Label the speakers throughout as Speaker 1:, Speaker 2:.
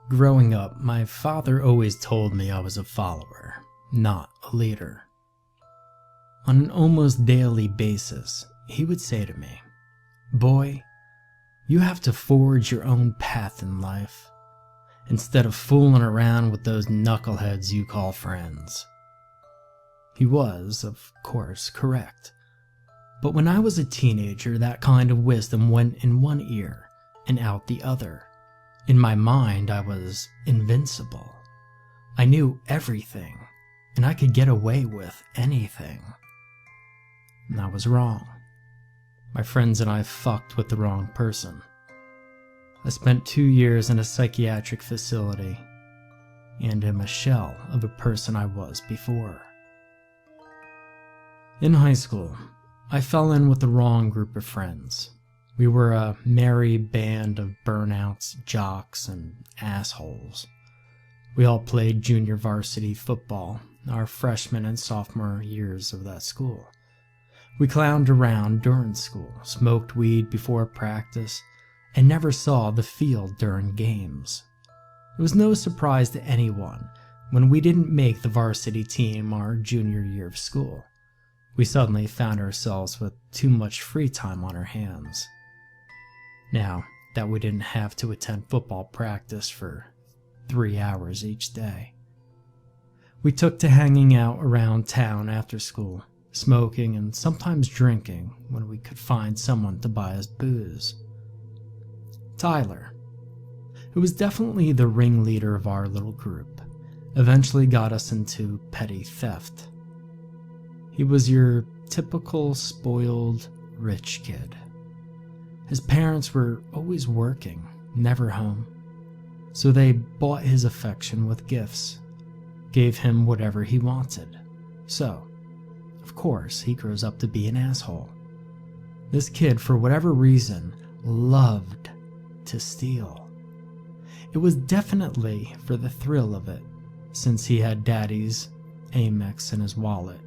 Speaker 1: Growing up, my father always told me I was a follower, not a leader. On an almost daily basis, he would say to me, "Boy, you have to forge your own path in life, instead of fooling around with those knuckleheads you call friends." He was, of course, correct. But when I was a teenager, that kind of wisdom went in one ear and out the other. In my mind, I was invincible. I knew everything, and I could get away with anything. And I was wrong. My friends and I fucked with the wrong person. I spent 2 years in a psychiatric facility, and am a shell of a person I was before. In high school, I fell in with the wrong group of friends. We were a merry band of burnouts, jocks, and assholes. We all played junior varsity football our freshman and sophomore years of that school. We clowned around during school, smoked weed before practice, and never saw the field during games. It was no surprise to anyone when we didn't make the varsity team our junior year of school. We suddenly found ourselves with too much free time on our hands. Now that we didn't have to attend football practice for 3 hours each day, we took to hanging out around town after school, smoking and sometimes drinking when we could find someone to buy us booze. Tyler, who was definitely the ringleader of our little group, eventually got us into petty theft. He was your typical spoiled rich kid. His parents were always working, never home, so they bought his affection with gifts, gave him whatever he wanted. So, of course, he grows up to be an asshole. This kid, for whatever reason, loved to steal. It was definitely for the thrill of it, since he had daddy's Amex in his wallet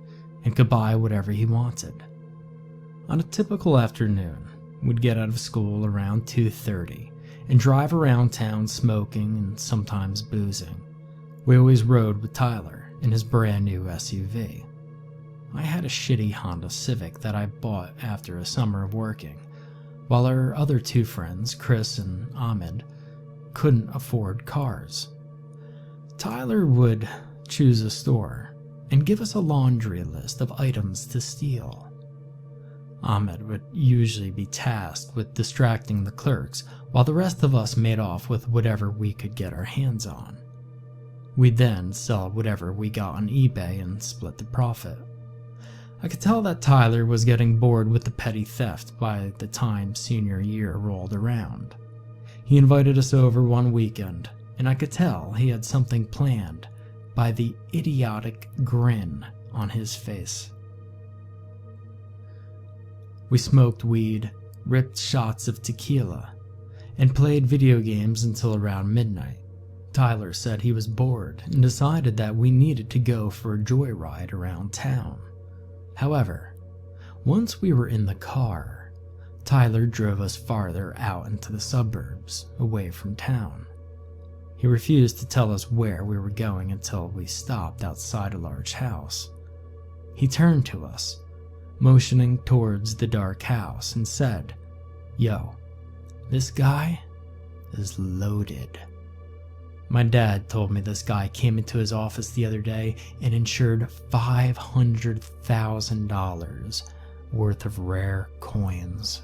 Speaker 1: and could buy whatever he wanted. On a typical afternoon, we'd get out of school around 2:30 and drive around town smoking and sometimes boozing. We always rode with Tyler in his brand new SUV. I had a shitty Honda Civic that I bought after a summer of working, while our other two friends, Chris and Ahmed, couldn't afford cars. Tyler would choose a store and give us a laundry list of items to steal. Ahmed would usually be tasked with distracting the clerks, while the rest of us made off with whatever we could get our hands on. We'd then sell whatever we got on eBay and split the profit. I could tell that Tyler was getting bored with the petty theft by the time senior year rolled around. He invited us over one weekend, and I could tell he had something planned by the idiotic grin on his face. We smoked weed, ripped shots of tequila, and played video games until around midnight. Tyler said he was bored and decided that we needed to go for a joyride around town. However, once we were in the car, Tyler drove us farther out into the suburbs, away from town. He refused to tell us where we were going until we stopped outside a large house. He turned to us, motioning towards the dark house, and said, "Yo, this guy is loaded." My dad told me this guy came into his office the other day and insured $500,000 worth of rare coins.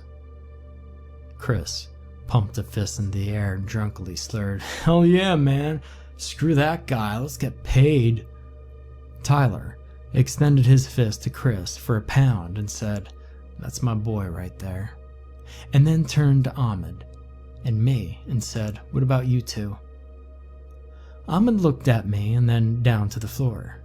Speaker 1: Chris pumped a fist in the air and drunkenly slurred, "Hell yeah, man. Screw that guy. Let's get paid." Tyler extended his fist to Chris for £1 and said, "That's my boy right there." And then turned to Ahmed and me and said, "What about you two?" Ahmed looked at me and then down to the floor.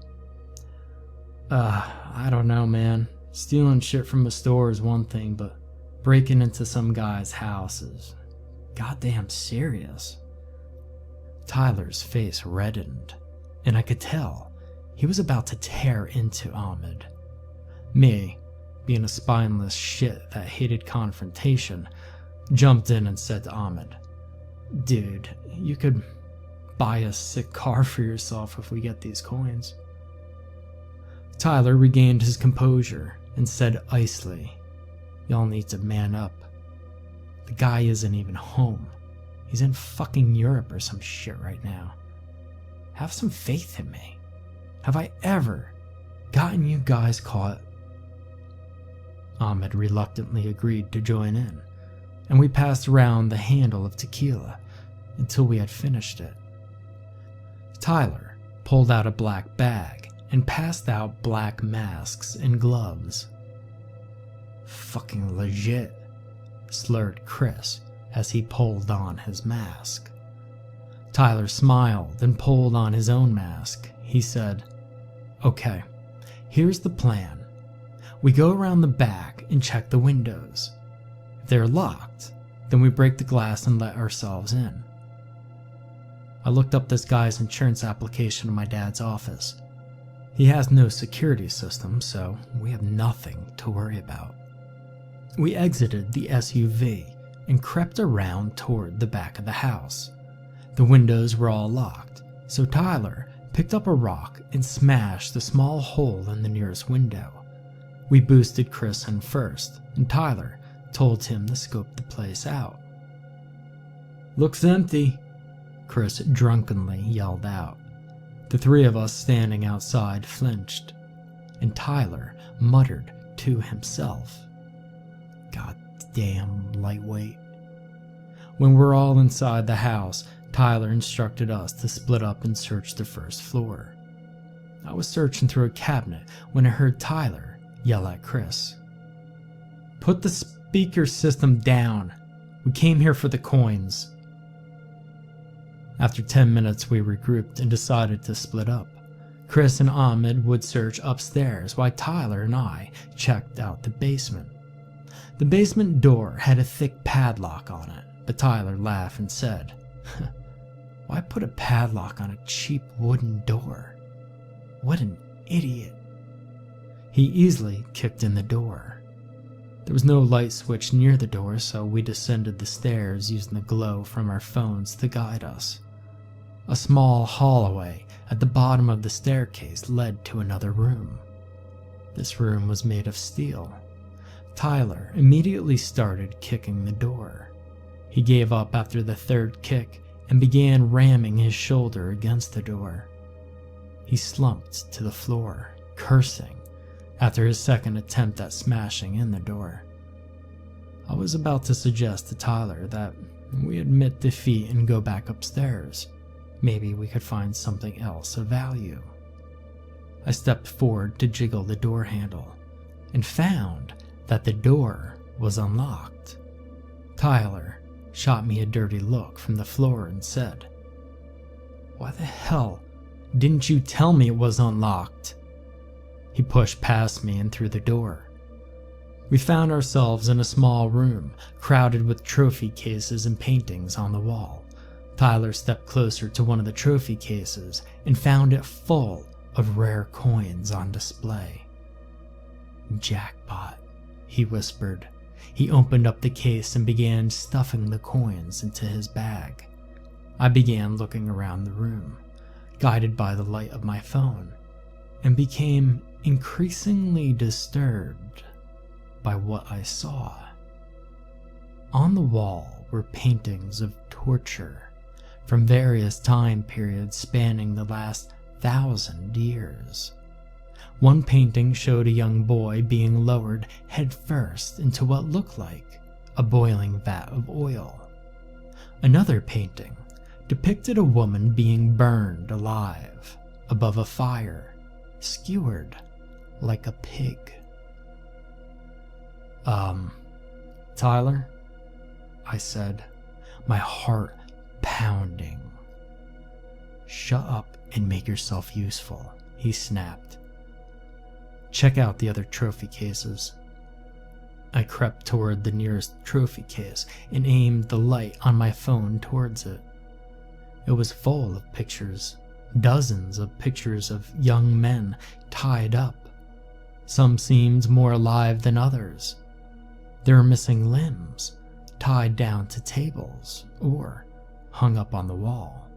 Speaker 1: I don't know, man. Stealing shit from a store is one thing, but breaking into some guy's house is goddamn serious." Tyler's face reddened, and I could tell he was about to tear into Ahmed. Me, being a spineless shit that hated confrontation, jumped in and said to Ahmed, "Dude, you could buy a sick car for yourself if we get these coins." Tyler regained his composure and said icily, "Y'all need to man up. The guy isn't even home. He's in fucking Europe or some shit right now. Have some faith in me. Have I ever gotten you guys caught?" Ahmed reluctantly agreed to join in, and we passed around the handle of tequila until we had finished it. Tyler pulled out a black bag and passed out black masks and gloves. "Fucking legit," slurred Chris as he pulled on his mask. Tyler smiled and pulled on his own mask. He said, "Okay, here's the plan. We go around the back and check the windows. If they're locked, then we break the glass and let ourselves in." I looked up this guy's insurance application in my dad's office. He has no security system, so we have nothing to worry about. We exited the SUV and crept around toward the back of the house. The windows were all locked, so Tyler picked up a rock and smashed a small hole in the nearest window. We boosted Chris in first, and Tyler told him to scope the place out. "Looks empty," Chris drunkenly yelled out. The three of us standing outside flinched, and Tyler muttered to himself, "Goddamn lightweight." When we're all inside the house, Tyler instructed us to split up and search the first floor. I was searching through a cabinet when I heard Tyler yell at Chris, "Put the speaker system down. We came here for the coins." After 10 minutes, we regrouped and decided to split up. Chris and Ahmed would search upstairs while Tyler and I checked out the basement. The basement door had a thick padlock on it, but Tyler laughed and said, "Why put a padlock on a cheap wooden door? What an idiot." He easily kicked in the door. There was no light switch near the door, so we descended the stairs using the glow from our phones to guide us. A small hallway at the bottom of the staircase led to another room. This room was made of steel. Tyler immediately started kicking the door. He gave up after the third kick and began ramming his shoulder against the door. He slumped to the floor, cursing, after his second attempt at smashing in the door. I was about to suggest to Tyler that we admit defeat and go back upstairs. Maybe we could find something else of value. I stepped forward to jiggle the door handle and found that the door was unlocked. Tyler shot me a dirty look from the floor and said, "Why the hell didn't you tell me it was unlocked?" He pushed past me and through the door. We found ourselves in a small room crowded with trophy cases and paintings on the wall. Tyler stepped closer to one of the trophy cases and found it full of rare coins on display. "Jackpot," he whispered. He opened up the case and began stuffing the coins into his bag. I began looking around the room, guided by the light of my phone, and became increasingly disturbed by what I saw. On the wall were paintings of torture from various time periods spanning the last 1,000 years. One painting showed a young boy being lowered headfirst into what looked like a boiling vat of oil. Another painting depicted a woman being burned alive above a fire, skewered like a pig. Tyler?" I said, my heart pounding. "Shut up and make yourself useful," he snapped. "Check out the other trophy cases." I crept toward the nearest trophy case and aimed the light on my phone towards it. It was full of pictures, dozens of pictures of young men tied up. Some seemed more alive than others. There were missing limbs, tied down to tables, or hung up on the wall.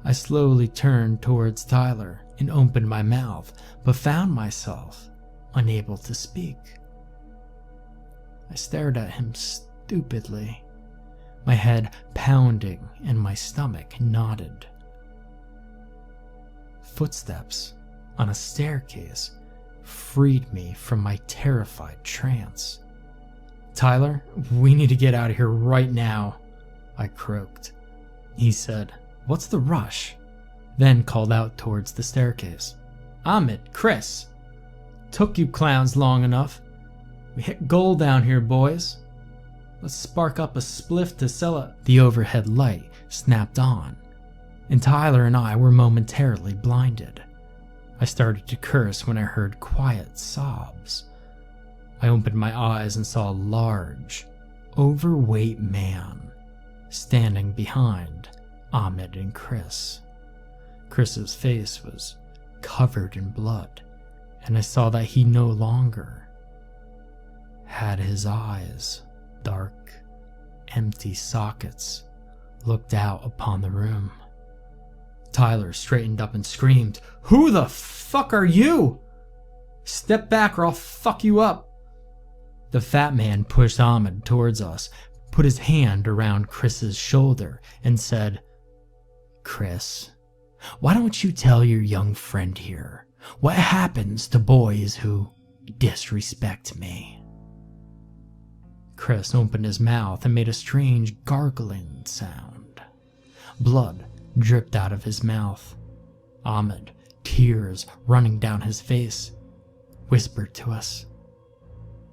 Speaker 1: I slowly turned towards Tyler and opened my mouth, but found myself unable to speak. I stared at him stupidly, my head pounding and my stomach knotted. Footsteps on a staircase freed me from my terrified trance. "Tyler, we need to get out of here right now," I croaked. He said, "What's the rush?" Then called out towards the staircase. "Ahmed, Chris, took you clowns long enough. We hit gold down here, boys. Let's spark up a spliff to sell it." The overhead light snapped on, and Tyler and I were momentarily blinded. I started to curse when I heard quiet sobs. I opened my eyes and saw a large, overweight man standing behind Ahmed and Chris. Chris's face was covered in blood, and I saw that he no longer had his eyes. Dark, empty sockets looked out upon the room. Tyler straightened up and screamed, "Who the fuck are you? Step back or I'll fuck you up." The fat man pushed Ahmed towards us, put his hand around Chris's shoulder, and said, "Chris, why don't you tell your young friend here what happens to boys who disrespect me?" Chris opened his mouth and made a strange gargling sound. Blood dripped out of his mouth. Ahmed, tears running down his face, whispered to us.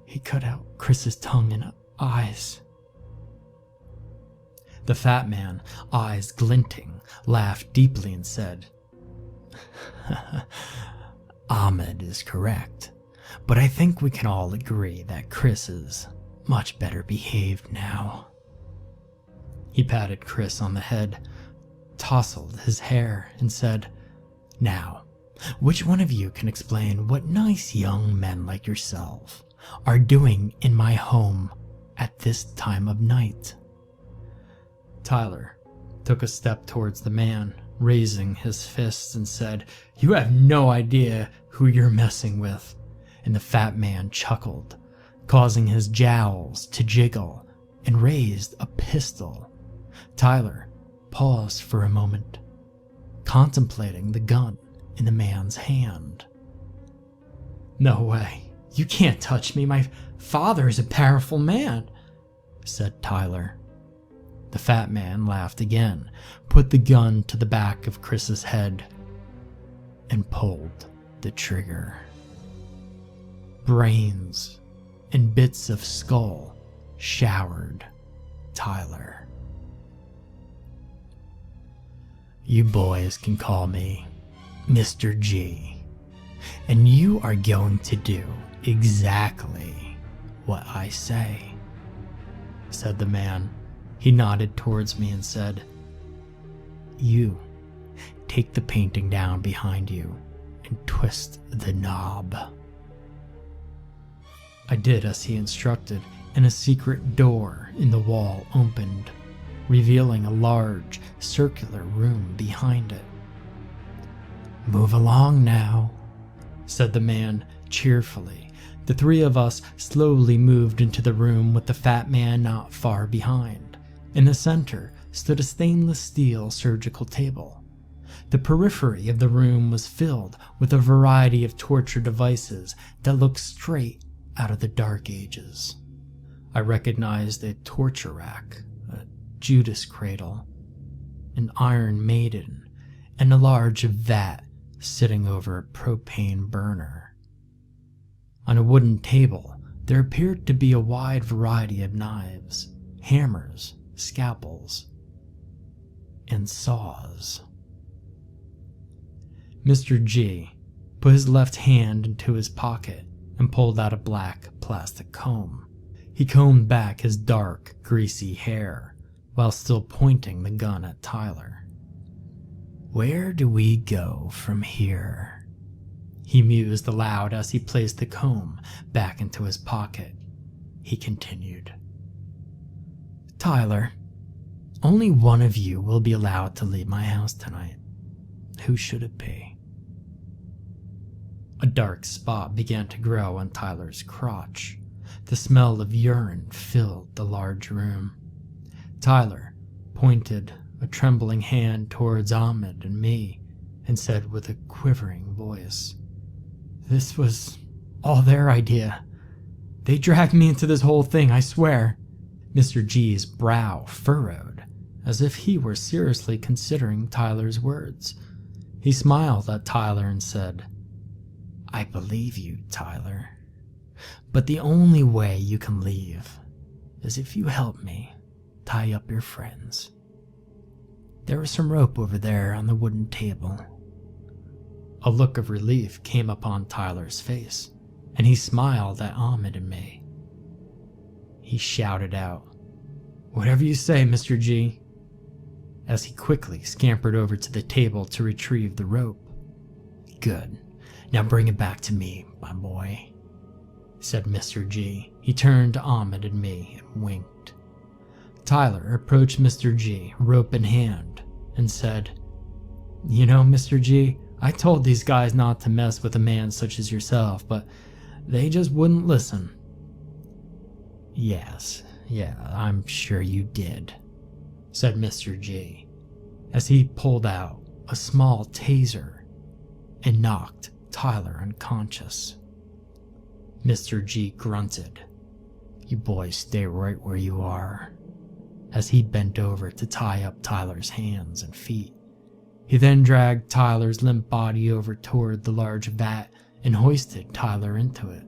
Speaker 1: He cut out Chris's tongue and eyes. The fat man, eyes glinting, laughed deeply and said, "Ahmed is correct, but I think we can all agree that Chris is much better behaved now." He patted Chris on the head, tousled his hair, and said, "Now, which one of you can explain what nice young men like yourself are doing in my home at this time of night?" Tyler took a step towards the man, raising his fists, and said, "You have no idea who you're messing with." And the fat man chuckled, causing his jowls to jiggle, and raised a pistol. Tyler paused for a moment, contemplating the gun in the man's hand. "No way. You can't touch me. My father is a powerful man," said Tyler. The fat man laughed again, put the gun to the back of Chris's head, and pulled the trigger. Brains and bits of skull showered Tyler. "You boys can call me Mr. G, and you are going to do exactly what I say," said the man. He nodded towards me and said, "You take the painting down behind you and twist the knob." I did as he instructed, and a secret door in the wall opened, revealing a large circular room behind it. "Move along now," said the man cheerfully. The three of us slowly moved into the room with the fat man not far behind. In the center stood a stainless steel surgical table. The periphery of the room was filled with a variety of torture devices that looked straight out of the Dark Ages. I recognized a torture rack, a Judas cradle, an Iron Maiden, and a large vat sitting over a propane burner. On a wooden table, there appeared to be a wide variety of knives, hammers, scalpels, and saws. Mr. G put his left hand into his pocket and pulled out a black plastic comb. He combed back his dark, greasy hair while still pointing the gun at Tyler. "Where do we go from here?" he mused aloud as he placed the comb back into his pocket. He continued, "Tyler, Only one of you will be allowed to leave my house tonight. Who should it be? A dark spot began to grow on Tyler's crotch. The smell of urine filled the large room. Tyler pointed a trembling hand towards Ahmed and me and said with a quivering voice, "This was all their idea. They dragged me into this whole thing, I swear." Mr. G's brow furrowed, as if he were seriously considering Tyler's words. He smiled at Tyler and said, "I believe you, Tyler. But the only way you can leave is if you help me tie up your friends. There is some rope over there on the wooden table." A look of relief came upon Tyler's face, and he smiled at Ahmed and me. He shouted out, "Whatever you say, Mr. G," as he quickly scampered over to the table to retrieve the rope. "Good. Now bring it back to me, my boy," said Mr. G. He turned to Ahmed and me and winked. Tyler approached Mr. G, rope in hand, and said, "You know, Mr. G, I told these guys not to mess with a man such as yourself, but they just wouldn't listen." "Yes, I'm sure you did," said Mr. G, as he pulled out a small taser and knocked Tyler unconscious. Mr. G grunted, "You boys stay right where you are," as he bent over to tie up Tyler's hands and feet. He then dragged Tyler's limp body over toward the large vat and hoisted Tyler into it.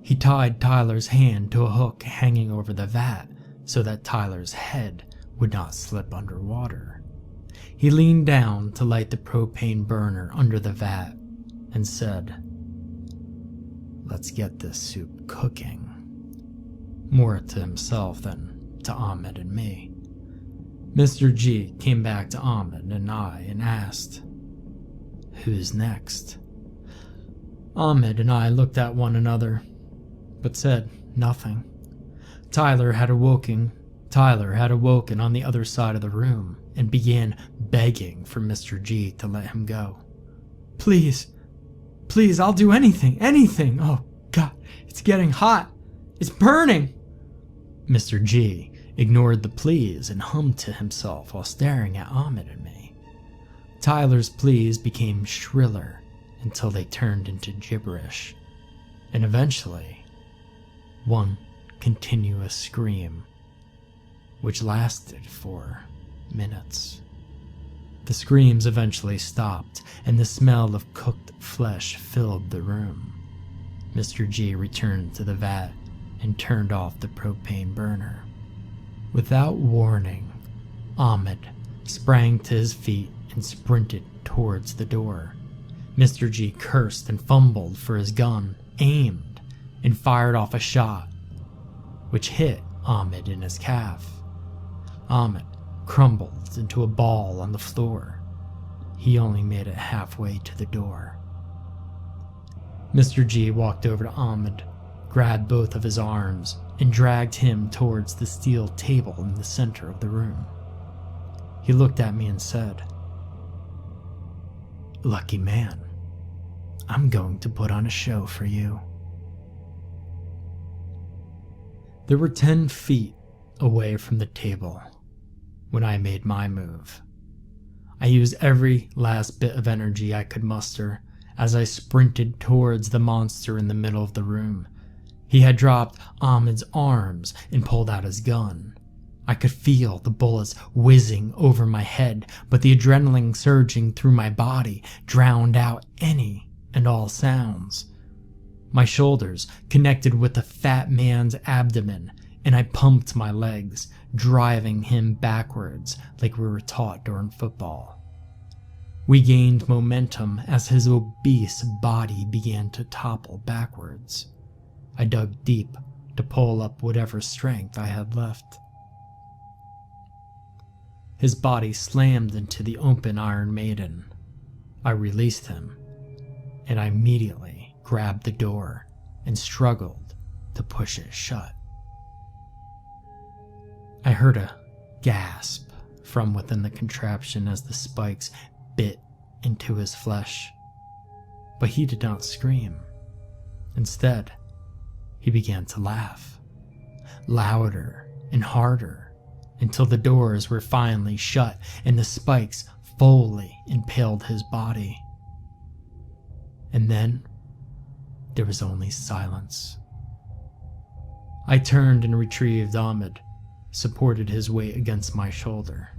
Speaker 1: He tied Tyler's hand to a hook hanging over the vat so that Tyler's head would not slip underwater. He leaned down to light the propane burner under the vat and said, "Let's get this soup cooking," more to himself than to Ahmed and me. Mr. G came back to Ahmed and I and asked, "Who's next?" Ahmed and I looked at one another, but said nothing. Tyler had awoken on the other side of the room and began begging for Mr. G to let him go. Please, I'll do anything. Oh, God, it's getting hot. It's burning." Mr. G ignored the pleas and hummed to himself while staring at Ahmed and me. Tyler's pleas became shriller until they turned into gibberish, and eventually, one continuous scream, which lasted for minutes. The screams eventually stopped, and the smell of cooked flesh filled the room. Mr. G returned to the vat and turned off the propane burner. Without warning, Ahmed sprang to his feet and sprinted towards the door. Mr. G cursed and fumbled for his gun, aimed, and fired off a shot, which hit Ahmed in his calf. Ahmed crumbled into a ball on the floor. He only made it halfway to the door. Mr. G walked over to Ahmed, grabbed both of his arms, and dragged him towards the steel table in the center of the room. He looked at me and said, "Lucky man, I'm going to put on a show for you." There were 10 feet away from the table when I made my move. I used every last bit of energy I could muster as I sprinted towards the monster in the middle of the room. He had dropped Ahmed's arms and pulled out his gun. I could feel the bullets whizzing over my head, but the adrenaline surging through my body drowned out any and all sounds. My shoulders connected with the fat man's abdomen, and I pumped my legs, driving him backwards like we were taught during football. We gained momentum as his obese body began to topple backwards. I dug deep to pull up whatever strength I had left. His body slammed into the open Iron Maiden. I released him, and I immediately grabbed the door and struggled to push it shut. I heard a gasp from within the contraption as the spikes bit into his flesh. But he did not scream. Instead, he began to laugh, louder and harder, until the doors were finally shut and the spikes fully impaled his body. And then there was only silence. I turned and retrieved Ahmed, supported his weight against my shoulder.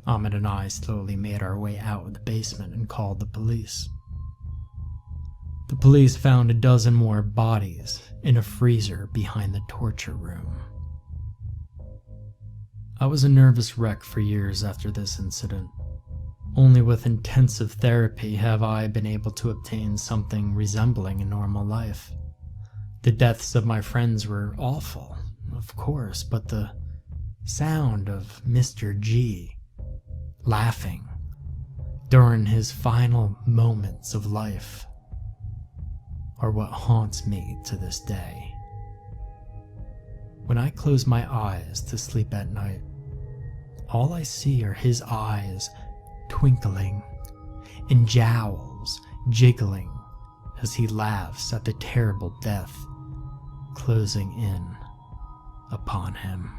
Speaker 1: Ahmed and I slowly made our way out of the basement and called the police. The police found a dozen more bodies in a freezer behind the torture room. I was a nervous wreck for years after this incident. Only with intensive therapy have I been able to obtain something resembling a normal life. The deaths of my friends were awful, of course, but the sound of Mr. G laughing during his final moments of life are what haunts me to this day. When I close my eyes to sleep at night, all I see are his eyes twinkling and jowls jiggling as he laughs at the terrible death closing in upon him.